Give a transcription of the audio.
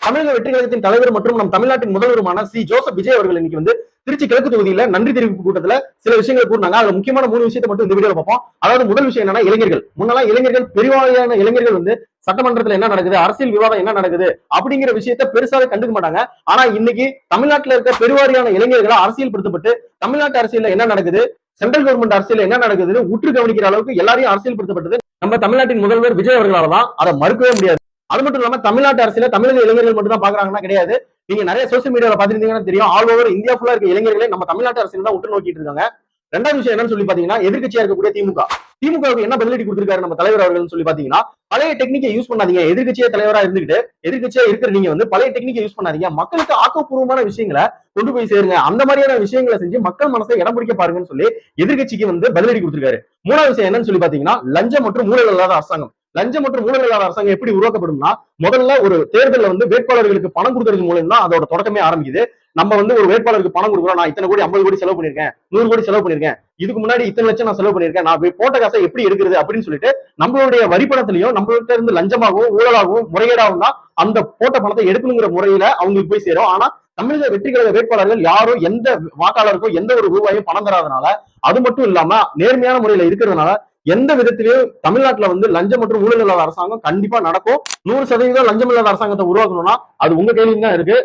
தமிழக வெற்றி கழகத்தின் தலைவர் மற்றும் நம் தமிழ்நாட்டின் முதல்வருமான ஜோசப் விஜய் அவர்கள் இன்னைக்கு வந்து திருச்சி கிழக்கு தொகுதியில நன்றி தெரிவிப்பு கூட்டத்துல சில விஷயங்கள் கூறினாங்க. அதுல முக்கியமான 3 விஷயத்தை மட்டும் இந்த வீடியோல பார்ப்போம். அதாவது முதல் விஷயம் என்னன்னா, இளைஞர்கள். முன்னெல்லாம் இளைஞர்கள், பெருவாரியான இளைஞர்கள் வந்து சட்டமன்றத்துல என்ன நடக்குது, அரசியல் விவாதம் என்ன நடக்குது அப்படிங்கிற விஷயத்த பெருசாவே கண்டுக்க மாட்டாங்க. ஆனா இன்னைக்கு தமிழ்நாட்டுல இருக்க பெருவாரியான இளைஞர்களை அரசியல் படுத்தப்பட்டு தமிழ்நாட்டு அரசியல்ல என்ன நடக்குது, சென்ட்ரல் கவர்மெண்ட் அரசியல் என்ன நடக்குதுன்னு உற்று கவனிக்கிற அளவுக்கு எல்லாரையும் அரசியல் படுத்தப்பட்டது நம்ம தமிழ்நாட்டின் முதல்வர் விஜய் அவர்களால தான். அதை மறுக்கவே முடியாது. அது மட்டும் இல்லாம தமிழ்நாட்டு அரசியல தமிழக இளைஞர்கள் மட்டும் தான் பாக்குறாங்கன்னா கிடையாது. நீங்க நிறைய சோசியல் மீடியால பாத்துருந்தீங்கன்னா தெரியும், ஆல் ஓவர் இந்தியா ஃபுல்லா இருக்க இளைஞர்களே நம்ம தமிழ்நாட்டு அரசியல் தான் உற்று நோக்கிட்டு இருக்காங்க. ரெண்டாவது விஷயம் என்னன்னு சொல்லி பாத்தீங்கன்னா, எதிர்கட்சியா இருக்கக்கூடிய திமுகவுக்கு என்ன பதிலடி கொடுத்திருக்காரு நம்ம தலைவர் அவர்கள் சொல்லி பாத்தீங்கன்னா, பழைய டெக்னிக்கை யூஸ் பண்ணாதீங்க. எதிர்கட்சியா தலைவரா இருந்துகிட்டு எதிர்கட்சியா இருக்கிற நீங்க வந்து பழைய டெக்னிக்கை யூஸ் பண்ணாதீங்க. மக்களுக்கு ஆக்கப்பூர்வமான விஷயங்களை கொண்டு போய் சேருங்க. அந்த மாதிரியான விஷயங்களை செஞ்சு மக்கள் மனசை இடம் பிடிக்க பாருங்கன்னு சொல்லி எதிர்கட்சிக்கு வந்து பதிலடி கொடுத்திருக்காரு. மூணாவது விஷயம் என்னன்னு சொல்லி பாத்தீங்கன்னா, லஞ்சம் மற்றும் ஊழல் இல்லாத அரசாங்கம். லஞ்சம் மற்றும் ஊழல் இல்லாத அரசாங்கம் எப்படி உருவாக்கப்படும்னா, முதல்ல ஒரு தேர்தலில் வந்து வேட்பாளர்களுக்கு பணம் கொடுக்கறது மூலம் தான் அதோட தொடக்கமே ஆரம்பிக்குது. நம்ம வந்து ஒரு வேட்பாளருக்கு பணம் கொடுக்குறோம், நான் இத்தனை கோடி 50 கோடி செலவு பண்ணிருக்கேன், 100 கோடி செலவு பண்ணிருக்கேன், இதுக்கு முன்னாடி இத்தனை லட்சம் நான் செலவு பண்ணிருக்கேன், நான் போட்ட காசை எப்படி எடுக்கிறது அப்படின்னு சொல்லிட்டு நம்மளுடைய வரிப்பணத்திலையும் நம்மள்கிட்ட இருந்து லஞ்சமாகவும் ஊழலாகவும் முறைகேடாகவும் தான் அந்த போட்ட பணத்தை எடுக்கணுங்கிற முறையில அவங்களுக்கு போய் சேரும். ஆனா தமிழக வெற்றி கழக வேட்பாளர்கள் யாரும் எந்த வாக்காளருக்கும் எந்த ஒரு ரூபாயும் பணம் தராதனால, அது மட்டும் இல்லாம நேர்மையான முறையில இருக்கிறதுனால எந்த விதத்திலையும் தமிழ்நாட்டுல வந்து லஞ்சம் மற்றும் ஊழல் இல்லாத அரசாங்கம் கண்டிப்பா நடக்கும். 100% லஞ்சம் இல்லாத அரசாங்கத்தை உருவாக்கணும்னா அது உங்க கையில தான் இருக்கு.